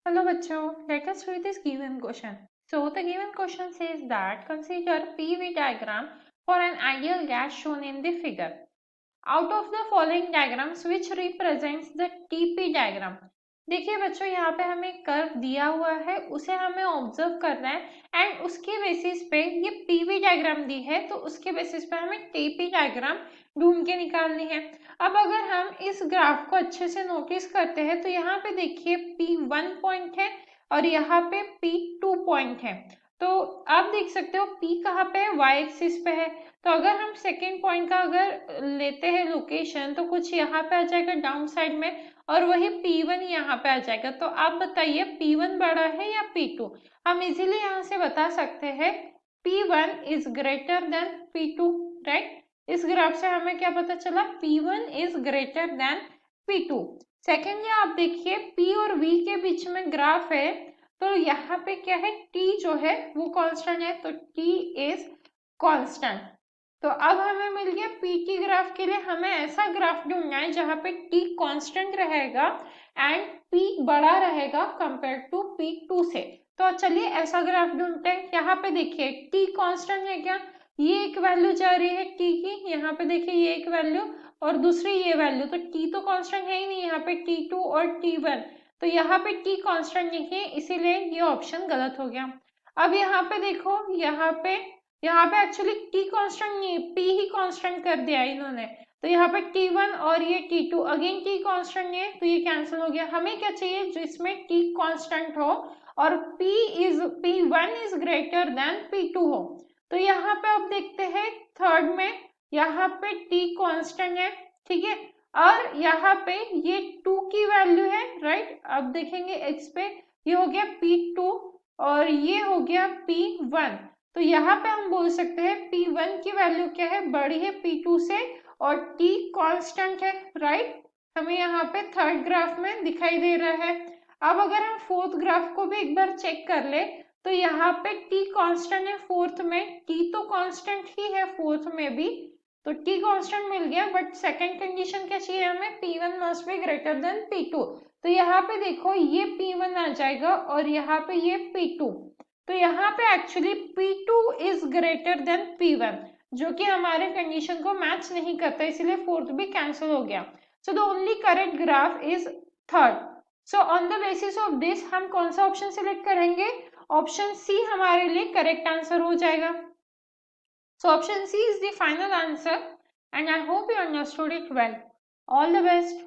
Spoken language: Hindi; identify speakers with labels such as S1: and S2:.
S1: Hello bachcho, let us read this given question. So the given question says that consider PV diagram for an ideal gas shown in the figure. Out of the following diagrams which represents the TP diagram. देखिए बच्चों यहाँ पे हमें कर्व दिया हुआ है, उसे हमें ऑब्जर्व करना है एंड उसके बेसिस पे ये पीवी डायग्राम दी है तो उसके बेसिस पे हमें टीपी डायग्राम ढूंढ के निकालनी है। अब अगर हम इस ग्राफ को अच्छे से नोटिस करते हैं तो यहाँ पे देखिए P1 पॉइंट है और यहाँ पे P2 पॉइंट है। तो आप देख सकते हो P कहाँ पे है, y एक्सिस पे है। तो अगर हम सेकेंड पॉइंट का अगर लेते हैं लोकेशन तो कुछ यहाँ पे आ जाएगा डाउन साइड में और वही P1 यहाँ पे आ जाएगा। तो आप बताइए P1 बड़ा है या P2? हम इजीली यहाँ से बता सकते हैं P1 is greater than P2, right. इस ग्राफ से हमें क्या पता चला, P1 is greater than P2। Secondly आप देखिए P और V के बीच में ग्राफ है तो यहाँ पे क्या है, T जो है वो कांस्टेंट है तो T इज कांस्टेंट। तो अब हमें मिल गया पीटी ग्राफ के लिए हमें ऐसा ग्राफ ढूंढना है जहां पे टी कांस्टेंट रहेगा एंड पी बड़ा रहेगा कंपेयर टू P2 से। तो चलिए ऐसा ग्राफ ढूंढते हैं। यहाँ पे देखिए टी कांस्टेंट है क्या, ये एक वैल्यू जा रही है टी की, यहाँ पे देखिए ये एक वैल्यू और दूसरी ये वैल्यू, तो टी तो कांस्टेंट है ही नहीं, यहाँ पे T2 और T1, तो यहाँ पे टी कांस्टेंट नहीं है इसीलिए ये ऑप्शन गलत हो गया। अब यहाँ पे देखो, यहाँ पे एक्चुअली टी कांस्टेंट नहीं, पी ही कांस्टेंट कर दिया इन्होंने, तो यहाँ पे T1 और ये T2 अगेन टी कांस्टेंट नहीं है तो ये कैंसिल हो गया। हमें क्या चाहिए, जिसमें टी कांस्टेंट हो और P1 is greater than P2 हो। तो यहाँ पे आप देखते हैं थर्ड में यहाँ पे टी कांस्टेंट है, ठीक है, और यहाँ पे ये 2 की वैल्यू है, राइट। अब देखेंगे x पे, ये हो गया P2 और ये हो गया P1। तो यहाँ पे हम बोल सकते हैं P1 की वैल्यू क्या है, बड़ी है P2 से और T कांस्टेंट है, राइट। हमें यहाँ पे थर्ड ग्राफ में दिखाई दे रहा है। अब अगर हम फोर्थ ग्राफ को भी एक बार चेक कर ले तो यहाँ पे T कांस्टेंट है फोर्थ में, T तो कांस्टेंट ही है फोर्थ में भी, तो T कांस्टेंट मिल गया। बट सेकंड कंडीशन क्या चाहिए हमें, P1 must be greater than P2। तो यहाँ पे देखो ये P1 आ जाएगा और यहाँ पे ये P2, तो यहाँ पे actually P2 is greater than P1 जो कि हमारे कंडीशन को मैच नहीं करता, इसीलिए फोर्थ भी कैंसिल हो गया। So the only correct graph is third. So on the basis of this हम कौन सा ऑप्शन सिलेक्ट करेंगे, ऑप्शन सी हमारे लिए करेक्ट आंसर हो जाएगा। So option C is the final answer and I hope you understood it well. All the best.